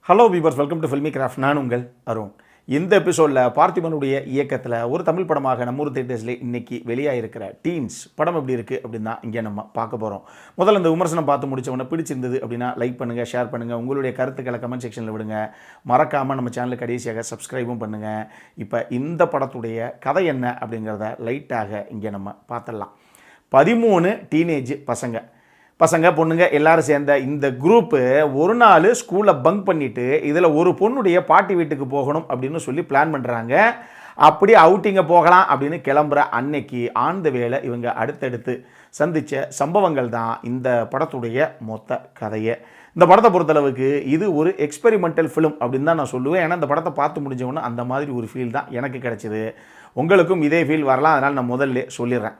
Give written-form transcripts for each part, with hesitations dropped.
Hello viewers, welcome to Filmy Craft. நான் உங்கள் அருண். இந்த எபிசோடில் பார்த்திபனுடைய இயக்கத்தில் ஒரு தமிழ் படமாக நம்ம ஊர் தியேட்டர்ஸில் இன்றைக்கி வெளியாகிருக்கிற டீன்ஸ் படம் எப்படி இருக்குது அப்படின்னு தான் இங்கே நம்ம பார்க்க போகிறோம். முதல்ல இந்த விமர்சனம் பார்த்து முடிச்சவொன்னே பிடிச்சிருந்தது அப்படின்னா லைக் பண்ணுங்கள், ஷேர் பண்ணுங்கள், உங்களுடைய கருத்துக்களை கமெண்ட் செக்ஷனில் விடுங்க. மறக்காமல் நம்ம சேனலுக்கு கடைசியாக சப்ஸ்கிரைபும் பண்ணுங்கள். இப்போ இந்த படத்துடைய கதை என்ன அப்படிங்கிறத லைட்டாக இங்கே நம்ம பார்த்துடலாம். 13 டீனேஜ் பசங்க பொண்ணுங்க எல்லாரும் சேர்ந்த இந்த குரூப்பு ஒரு நாள் ஸ்கூலில் பங்க் பண்ணிவிட்டு இதில் ஒரு பொண்ணுடைய பாட்டி வீட்டுக்கு போகணும் அப்படின்னு சொல்லி பிளான் பண்ணுறாங்க. அப்படி அவுட்டிங்க போகலாம் அப்படின்னு கிளம்புற அன்னைக்கு ஆந்த வேளை இவங்க அடுத்தடுத்து சந்தித்த சம்பவங்கள் தான் இந்த படத்துடைய மொத்த கதையை. இந்த படத்தை பொறுத்தளவுக்கு இது ஒரு எக்ஸ்பெரிமெண்டல் ஃபிலிம் அப்படின்னு தான் நான் சொல்லுவேன். ஏன்னா இந்த படத்தை பார்த்து முடிஞ்சவொன்னே அந்த மாதிரி ஒரு ஃபீல் தான் எனக்கு கிடைச்சிது. உங்களுக்கும் இதே ஃபீல் வரலாம், அதனால் நான் முதல்ல சொல்லிடுறேன்.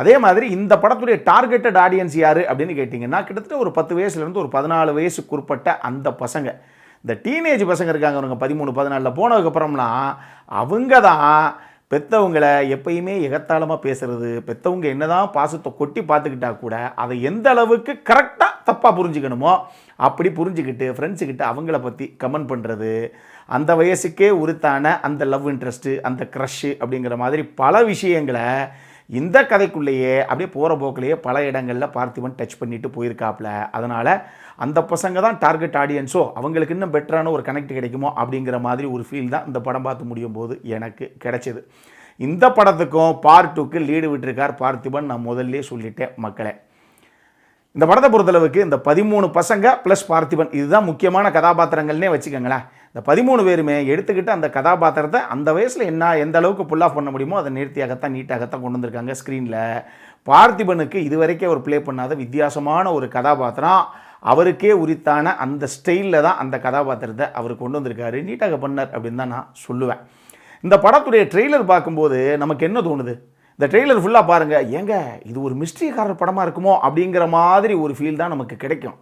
அதே மாதிரி இந்த படத்துடைய டார்கெட்டட் ஆடியன்ஸ் யார் அப்படின்னு கேட்டிங்கன்னா, கிட்டத்தட்ட ஒரு 10 வயசுலேருந்து ஒரு 14 வயசுக்குட்பட்ட அந்த பசங்க, இந்த டீனேஜ் பசங்க இருக்காங்க. அவங்க 13-14 போனதுக்கப்புறம்லாம் அவங்க தான் பெற்றவங்களை எப்பயுமே எகத்தாளமாக பேசுகிறது, பெற்றவங்க என்ன தான் பாசத்தை கொட்டி பார்த்துக்கிட்டா கூட அதை எந்த அளவுக்கு கரெக்டாக தப்பாக புரிஞ்சுக்கணுமோ அப்படி புரிஞ்சுக்கிட்டு ஃப்ரெண்ட்ஸுக்கிட்ட அவங்கள பற்றி கமெண்ட் பண்ணுறது, அந்த வயசுக்கே உரித்தான அந்த லவ் இன்ட்ரெஸ்ட்டு, அந்த க்ரஷ்ஷு அப்படிங்கிற மாதிரி பல விஷயங்களை இந்த கதைக்குள்ளேயே அப்படியே போகிற போக்கிலேயே பல இடங்களில் பார்த்திபன் டச் பண்ணிட்டு போயிருக்காப்புல. அதனால் அந்த பசங்க தான் டார்கெட் ஆடியன்ஸோ, அவங்களுக்கு இன்னும் பெட்டரான ஒரு கனெக்ட் கிடைக்குமோ அப்படிங்கிற மாதிரி ஒரு ஃபீல் தான் இந்த படம் பார்த்து முடியும் போது எனக்கு கிடைச்சிது. இந்த படத்துக்கும் பார்ட் 2க்கு லீடு விட்டுருக்கார் பார்த்திபன். நான் முதல்ல சொல்லிட்டேன் மக்களே. இந்த படத்தை பொறுத்தளவுக்கு இந்த 13 பசங்க ப்ளஸ் பார்த்திபன் இதுதான் முக்கியமான கதாபாத்திரங்கள்னே வச்சுக்கோங்களேன். இந்த 13 பேருமே எடுத்துக்கிட்டு அந்த கதாபாத்திரத்தை அந்த வயசில் எந்த அளவுக்கு புல் ஆஃப் பண்ண முடியுமோ அதை நேர்த்தியாகத்தான் நீட்டாகத்தான் கொண்டு வந்திருக்காங்க ஸ்க்ரீனில். பார்த்திபனுக்கு இதுவரைக்கும் அவர் ப்ளே பண்ணாத வித்தியாசமான ஒரு கதாபாத்திரம், அவருக்கே உரித்தான அந்த ஸ்டைலில் தான் அந்த கதாபாத்திரத்தை அவர் கொண்டு வந்திருக்காரு. நீட்டாக பண்ணார் அப்படின்னு தான் நான் சொல்லுவேன். இந்த படத்துடைய ட்ரெய்லர் பார்க்கும்போது நமக்கு என்ன தோணுது, இந்த ட்ரெய்லர் ஃபுல்லாக பாருங்கள், ஏங்க இது ஒரு மிஸ்ட்ரி ஹாரர் படமாக இருக்குமோ அப்படிங்கிற மாதிரி ஒரு ஃபீல் தான் நமக்கு கிடைக்கும்.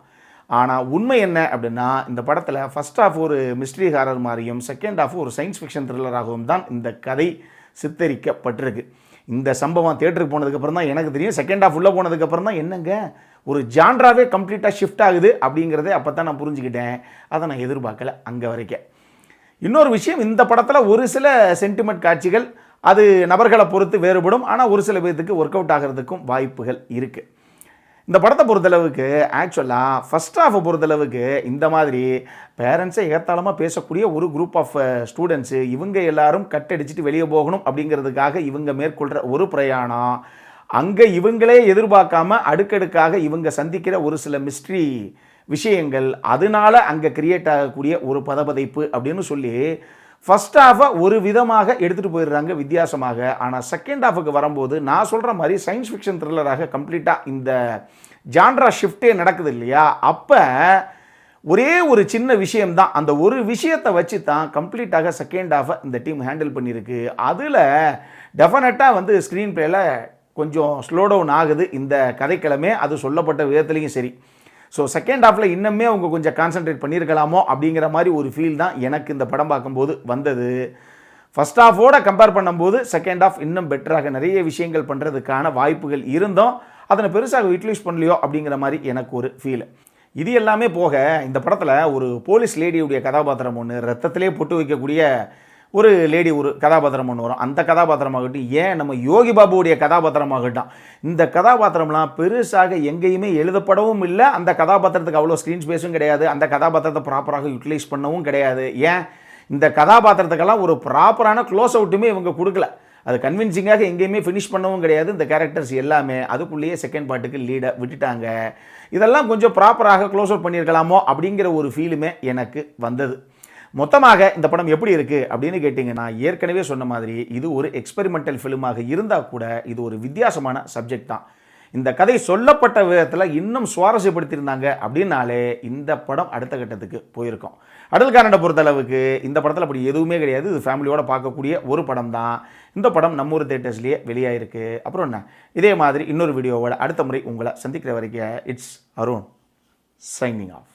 ஆனால் உண்மை என்ன அப்படின்னா, இந்த படத்தில் ஃபர்ஸ்ட் ஹாஃப் ஒரு மிஸ்ட்ரி ஹாரர் மாதிரியும் செகண்ட் ஹாஃப் ஒரு சயின்ஸ் ஃபிக்ஷன் த்ரில்லராகவும் தான் இந்த கதை சித்தரிக்கப்பட்டிருக்கு. இந்த சம்பவம் தியேட்டருக்கு போனதுக்கப்புறம் தான் எனக்கு தெரியும். செகண்ட் ஹாஃப் உள்ளே போனதுக்கப்புறம் தான் என்னங்க ஒரு ஜான்ராவே கம்ப்ளீட்டாக ஷிஃப்ட் ஆகுது அப்படிங்கிறதே அப்போ தான் நான் புரிஞ்சுக்கிட்டேன். அதை நான் எதிர்பார்க்கல அங்கே வரைக்கும். இன்னொரு விஷயம், இந்த படத்தில் ஒரு சில சென்டிமெண்ட் காட்சிகள் அது நபர்களை பொறுத்து வேறுபடும். ஆனால் ஒரு சில பேர்த்துக்கு ஒர்க் அவுட் ஆகிறதுக்கும் வாய்ப்புகள் இருக்குது. இந்த படத்தை பொறுத்தளவுக்கு ஆக்சுவலாக ஃபஸ்ட் ஹாஃபை பொறுத்தளவுக்கு இந்த மாதிரி பேரண்ட்ஸை ஏகத்தாளமாக பேசக்கூடிய ஒரு குரூப் ஆஃப் ஸ்டூடெண்ட்ஸு, இவங்க எல்லாரும் கட்டடிச்சிட்டு வெளியே போகணும் அப்படிங்கிறதுக்காக இவங்க மேற்கொள்கிற ஒரு பிரயாணம், அங்கே இவங்களே எதிர்பார்க்காம அடுக்கடுக்காக இவங்க சந்திக்கிற ஒரு சில மிஸ்ட்ரி விஷயங்கள், அதனால அங்கே கிரியேட் ஆகக்கூடிய ஒரு பதபதைப்பு அப்படின்னு சொல்லி ஃபஸ்ட் ஹாஃபை ஒரு விதமாக எடுத்துகிட்டு போயிடுறாங்க வித்தியாசமாக. ஆனால் செகண்ட் ஹாஃபுக்கு வரும்போது நான் சொல்கிற மாதிரி சயின்ஸ் ஃபிக்ஷன் த்ரில்லராக கம்ப்ளீட்டாக இந்த ஜான்ரா ஷிஃப்டே நடக்குது இல்லையா, அப்போ ஒரே ஒரு சின்ன விஷயம்தான், அந்த ஒரு விஷயத்தை வச்சு தான் கம்ப்ளீட்டாக செகண்ட் ஹாஃபை இந்த டீம் ஹேண்டில் பண்ணியிருக்கு. அதில் டெஃபினட்டாக ஸ்க்ரீன் பிளேயில் கொஞ்சம் ஸ்லோ டவுன் ஆகுது இந்த கதைக்கிழமை, அது சொல்லப்பட்ட விதத்துலேயும் சரி. ஸோ செகண்ட் ஹாஃபில் இன்னுமே அவங்க கொஞ்சம் கான்சன்ட்ரேட் பண்ணியிருக்கலாமோ அப்படிங்கிற மாதிரி ஒரு ஃபீல் தான் எனக்கு இந்த படம் பார்க்கும்போது வந்தது. ஃபஸ்ட் ஹாஃபோட கம்பேர் பண்ணும்போது செகண்ட் ஹாஃப் இன்னும் பெட்டராக நிறைய விஷயங்கள் பண்ணுறதுக்கான வாய்ப்புகள் இருந்தோம், அதனை பெருசாக யூட்டிலைஸ் பண்ணலையோ அப்படிங்கிற மாதிரி எனக்கு ஒரு ஃபீல். இது எல்லாமே போக இந்த படத்தில் ஒரு போலீஸ் லேடியுடைய கதாபாத்திரம் ஒன்று, ரத்தத்திலே பொட்டு வைக்கக்கூடிய ஒரு லேடி ஒரு கதாபாத்திரம் ஒன்று வரும். அந்த கதாபாத்திரமாகட்டும், ஏன் நம்ம யோகி பாபுடைய கதாபாத்திரமாகட்டும், இந்த கதாபாத்திரம்லாம் பெருசாக எங்கேயுமே எழுதப்படவும் இல்லை. அந்த கதாபாத்திரத்துக்கு அவ்வளோ ஸ்க்ரீன் ஸ்பேஸும் கிடையாது. அந்த கதாபாத்திரத்தை ப்ராப்பராக யூட்டிலைஸ் பண்ணவும் கிடையாது. ஏன் இந்த கதாபாத்திரத்துக்கெல்லாம் ஒரு ப்ராப்பரான க்ளோஸ் அவுட்டுமே இவங்க கொடுக்கல. அது கன்வின்சிங்காக எங்கேயுமே ஃபினிஷ் பண்ணவும் கிடையாது. இந்த கேரக்டர்ஸ் எல்லாமே அதுக்குள்ளேயே செகண்ட் பார்ட்டுக்கு லீடை விட்டுட்டாங்க. இதெல்லாம் கொஞ்சம் ப்ராப்பராக க்ளோஸ் அவுட் பண்ணியிருக்கலாமோ அப்படிங்கிற ஒரு ஃபீலுமே எனக்கு வந்தது. மொத்தமாக இந்த படம் எப்படி இருக்குது அப்படின்னு கேட்டிங்கன்னா, ஏற்கனவே சொன்ன மாதிரி இது ஒரு எக்ஸ்பெரிமெண்டல் ஃபிலிமாக இருந்தால் கூட இது ஒரு வித்தியாசமான சப்ஜெக்ட் தான். இந்த கதை சொல்லப்பட்ட விதத்தில் இன்னும் சுவாரஸ்யப்படுத்தியிருந்தாங்க அப்படின்னாலே இந்த படம் அடுத்த கட்டத்துக்கு போயிருக்கும். அடல்காரனை பொறுத்தளவுக்கு இந்த படத்தில் அப்படி எதுவுமே கிடையாது. இது ஃபேமிலியோடு பார்க்கக்கூடிய ஒரு படம் தான். இந்த படம் நம்ம ஊர் தியேட்டர்ஸ்லேயே வெளியாகிருக்கு. அப்புறம் என்ன, இதே மாதிரி இன்னொரு வீடியோவோட அடுத்த முறை உங்களை சந்திக்கிற வரைக்கும் இட்ஸ் அருண் சைனிங் ஆஃப்.